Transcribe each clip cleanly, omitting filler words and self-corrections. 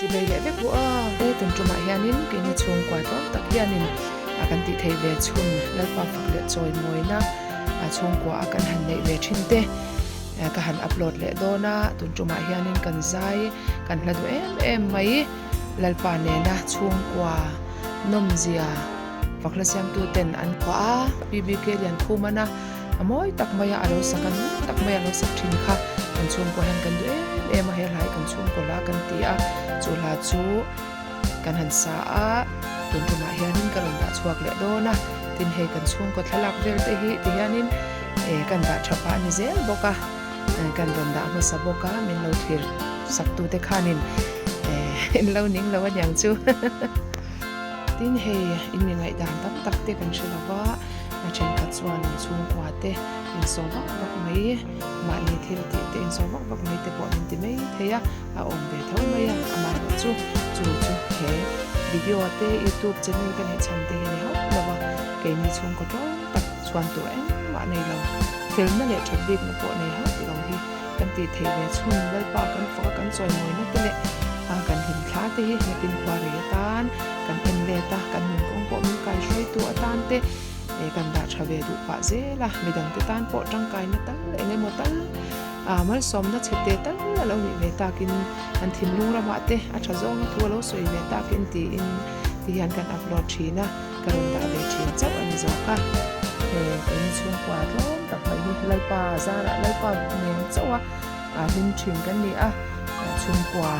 ti bai le ve bua e tun tuma hianin ke ni chung kwa to tak hianin akan ti thei ve chhun lalpa fak le choi moina a chung kwa akan han nei ve thinte ka han upload le dona tun tuma hianin kan zai kan hladu em mai lalpa ne na chung kwa nomzia fakla siam tu ten an kwa bbk lian khumana amoi tak maya alo sakan tak maya lo sak thin kha kan chung ko han kan du em a helai kan chung ko la kan ti a chu la chu kan han sa a tun tuma hianin karon da chuak le dona tin he kan chung ko thalak vel te hi ti hianin kan da thapa ni zel boka kan ron da ma sa boka min lo thir sak tu te khanin in lo ning lo yang chu tin he in mi ngai dan tak tak te kan shulawa a chen ka chuan chung kwa te in so vak vak mai ma ni thil ti te in so vak vak mai te po min ti mai theya a om ve tho mai a ma chu he video te youtube channel kan he chan te ni ha lawa ke ni chung ko to tak chuan tu en ma nei lo film na le traffic na po nei ha lo hi kan ti thei ve chun lal pa kan fo kan choi moi na te le kan hin thla te hi he tin kwa re tan kan en le ta kan min kong po min kai shoi tu atan te kan da thave du pa zela midang te tan po tang kai na tal enge mo tal mal som na chete tal lo ni ve ta kin an thin lung ra ma te a tha zong thu lo soi ve ta kin ti in ti han kan upload thina karon da ve thin chap an zo ka kan chung kwa lo tak mai hi lai pa za ra lai pa nem chawa hin thin kan ni a chung kwa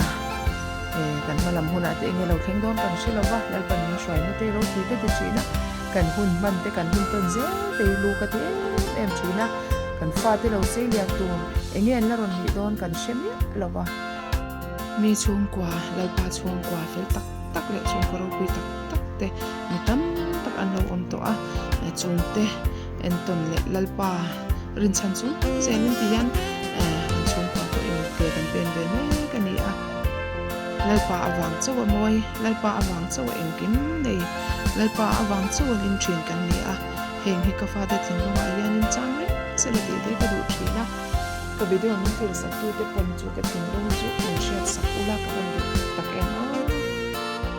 kan malam huna te nge lo theng don kan shilawa lal pan ni shwai na te ro ti te china kan hun man te kan hun ton ze te lu ka te em china kan fa te lo se lia tu enge an la ron ni don kan shemi lawa mi chung kwa lal pa chung kwa fel tak tak le chung ko ro pui tak tak te ni tam tak an lo om to a chung te en ton le lal pa rin chan chung se nin ti yan chung kwa ko in ke kan pen ve me kan ni a lalpa awang chawa moi lalpa awang chawa engkim nei lalpa awang chawa lim thin kan ni a heng hi ka fa de thin lo ya nin chang re se le de ka du thina ka video min thil sa tu te pon chu ka thin lo chu kon share sa ula ka ban du tak en o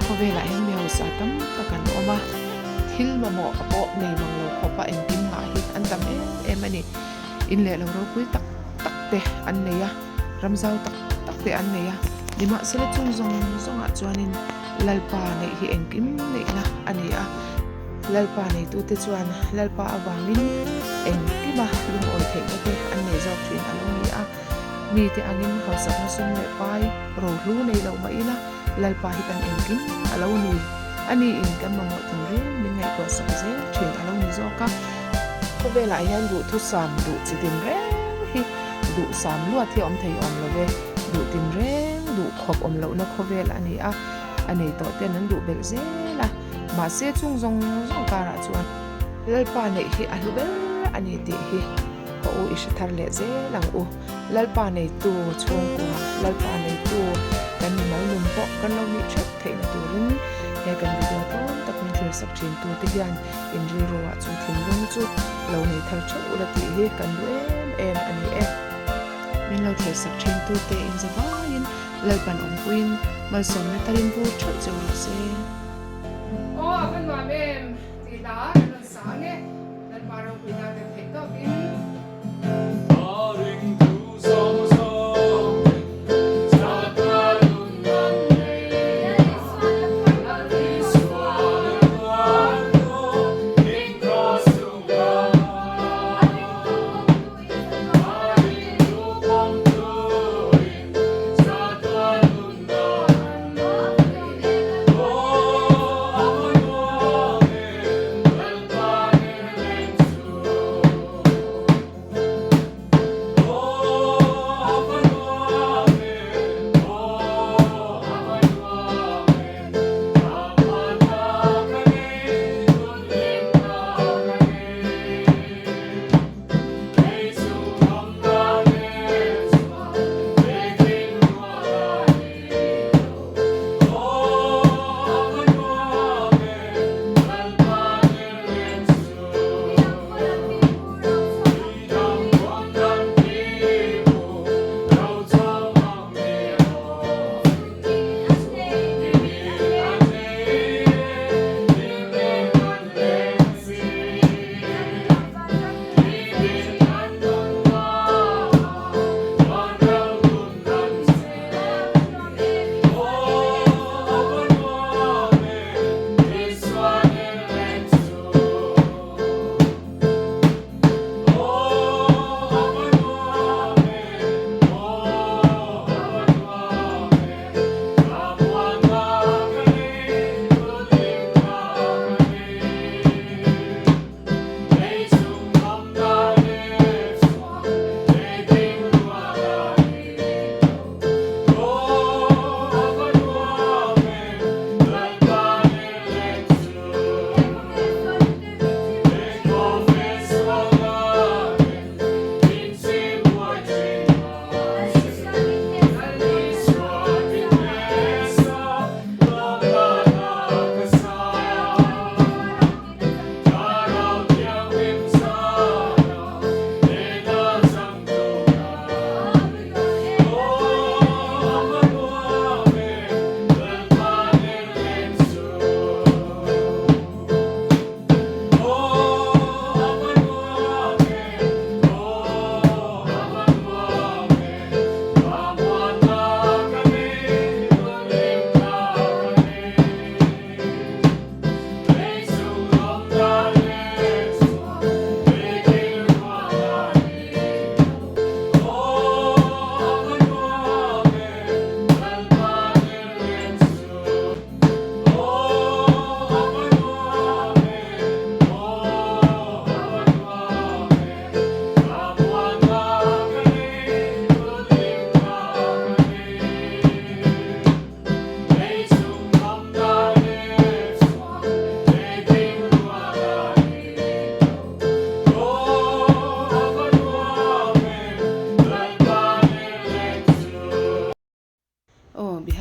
ko ve la hen meo sa tam ta kan oma thil ma mo apo nei mang lo ko pa engkim ma hi an tam em ani in le lo ro pui tak tak te an nei ya ramzau tak tak te an nei ya lima sila chung zong a chuanin lalpa nei hi engkim nei na ani a lalpa nei tu te chuan lalpa awangin engkima lung oi thei na te an nei zok thin along ni a mi te angin hausak na sum le pai ro lu nei lo mai na lalpa hi kan engkim alo ni ani in kan mamo tin re min ngai ko sak je thin along ni zoka ko ve la hian du thu sam du chitin re hi du sam lu a thi om thei om lo ve du tin re du khop om lo na khovel ani a ani to te nan du bel zela ma se chung zong ka ra chuan lalpa nei hi a lubel ani ti hi ko u ish thar le ze lang u lalpa nei tu chung ko lalpa nei tu kan mai lum po kan lo ni thep thei na turin he kan video to tak min thil sak thin tu te hian in ri ro wa chu thin lung chu lo nei thar chu ula ti hi kan du em ani min lo thil sak thin tu te in zawain lalpan ong queen mal som na tarin bu chot jo se o akan ma mem ti da nan sa nge nan parang pina de thek to bin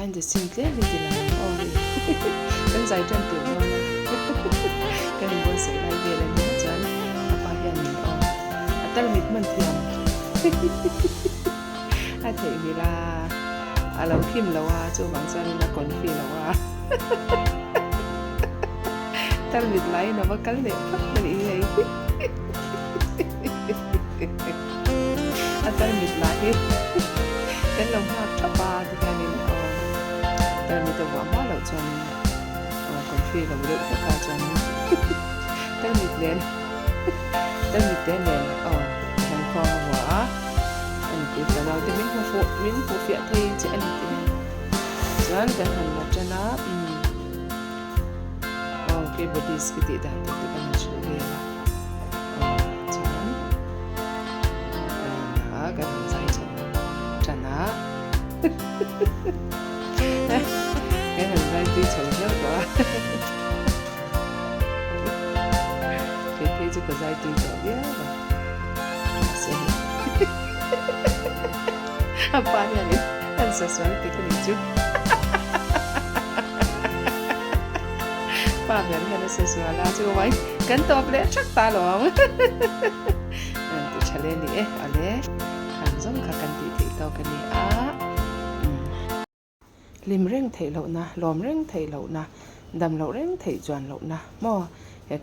behind the scenes le vi la o ri kan zai tan tu no na kan bo sai lai ve la ni chan apa hian ni o atal mit man thiam a thei mi la a lo khim lo wa chu bang chan na kon fi lo wa tal mit lai na ba kal le phak ni ei atal mit lai kan lo ha thapa ti kan ni tal mit wa ma lo chan kon fi lo le ka chan tal mit len tal mit len kan kho wa anh cứ phải nói thì mình phụ phía thì chị anh thì chẳng cần hẳn là cho nó cái body cái gì đó thì cái này chịu về là chẳng nó cái thằng dây chẳng nó cái thằng dây đi chồng rất quá cái chứ có dây đi chồng biết mà sẽ apa niya ni? Ang saswerte ko ni Ju. Pamer nga na saswala. So, why? Ganto ple, chak talong. Nanti chale ni ale. Kanzong kakanti ti tao kani Lim reng thei lo na, lom reng thei lo na, dam lo reng thei juan lo na. Mo,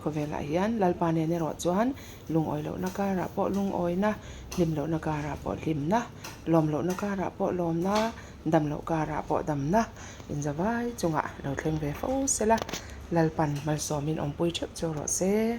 ko vela hian lalpa ne ro chuan lung oi lo na ka ra po lung oi na lim lo na ka ra po lim na lom lo na ka ra po lom na dam lo ka ra po dam na in zawai chunga lo thleng ve fo sela lalpan mal so min ong pui chep cho ro se